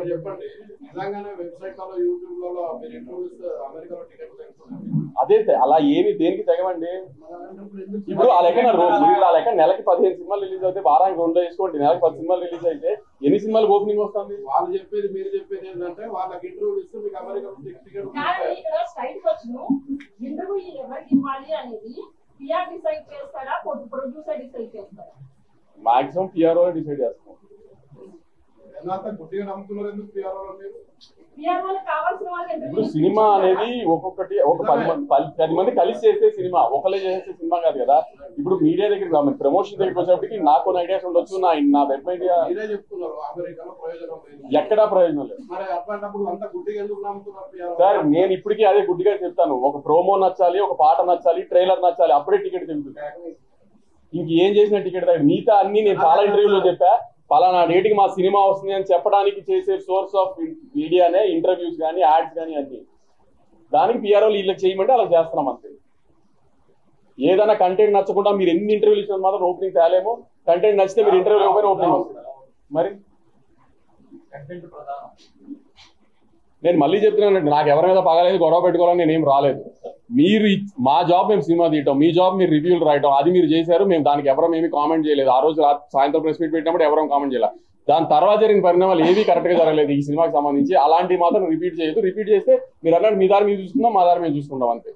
చెప్పండి నిజంగానే వెబ్సైట్ లో యూట్యూబ్ లో మీరు ఇంటర్వ్యూస్ అమెరికాలో టికెట్ అదే అలా ఏమి దేనికి తెగవండి. ఇప్పుడు ఆ లెక్క ఆ లెక్క నెలకి 15 సినిమాలు రిలీజ్ అయితే వారానికి 2 వేసుకోండి, నెలకి 10 సినిమాలు రిలీజ్ అయితే ఎన్ని సినిమాలు ఓపెనింగ్ వస్తుంది? వాళ్ళు చెప్పేది మీరు చెప్పేది ఏంటంటే వాళ్ళకి ఇంటర్వ్యూ ఇస్తే మీకు America ticket maximum PRO decide చేస్తాం. గుడ్డిగా నమ్ముతున్నారు ఎందుకు పిఆర్ఓ మీరు? ఇప్పుడు సినిమా అనేది ఒక్కొక్కటి ఒక 10 మంది కలిసి చేసే సినిమా, ఒకళ్ళే చేసే సినిమా కాదు కదా. ఇప్పుడు మీడియా దగ్గర ప్రమోషన్ దగ్గరికి వచ్చేప్పటికి నాకు కొన్ని ఐడియాస్ ఉండొచ్చు, నా వెబ్ ఐడియా చెప్తున్నారు అమెరికాలో ప్రయోజనం ఎక్కడా ప్రయోజనం లేదు. సార్ నేను ఇప్పటికీ అదే గుడ్డిగా చెప్తాను, ఒక ప్రోమో నచ్చాలి, ఒక పాట నచ్చాలి, ట్రైలర్ నచ్చాలి, అప్పుడే టికెట్ తింటుంది. ఇంకేం చేసిన టికెట్ దగ్గర మిగతా అన్ని నేను చాలా ఇంటర్వ్యూలో చెప్పా, పలానా డేట్కి మా సినిమా వస్తుంది అని చెప్పడానికి చేసే సోర్స్ ఆఫ్ మీడియానే ఇంటర్వ్యూస్ కానీ యాడ్స్ కానీ అన్ని. దానికి పిఆర్ఓలు వీళ్ళకి చేయమంటే అలా చేస్తున్నాం అంతే. ఏదైనా కంటెంట్ నచ్చకుండా మీరు ఎన్ని ఇంటర్వ్యూలు ఇచ్చినా మాత్రం ఓపెనింగ్ తేలేమో, కంటెంట్ నచ్చితే మీరు ఇంటర్వ్యూ ఇవ్వకపోయినా ఓపెనింగ్ వస్తుంది. మరి నేను మళ్ళీ చెప్తున్నానండి, నాకు ఎవరి మీద పగలేదు, గొడవ పెట్టుకోవాలని నేనేం రాలేదు. మీరు మా జాబ్ మేము సినిమా తీయటం, మీ జాబ్ మీరు రివ్యూలు రాయటం, అది మీరు చేశారు. మేము దానికి ఎవరం ఏమి కామెంట్ చేయలేదు. ఆ రోజు సాయంత్రం ప్రెస్ మీట్ పెట్టినప్పుడు ఎవరం కామెంట్ చేయలేదు. దాని తర్వాత జరిగిన పరిణామాలు ఏవి కరెక్ట్ గా జరగలేదు ఈ సినిమాకి సంబంధించి. అలాంటివి మాత్రం రిపీట్ చేయొద్దు. రిపీట్ చేస్తే మీరు అన్నట్టు మీ దారి మీరు చూసుకుందాం, మా దారి మేము చూసుకుంటాం అంతే.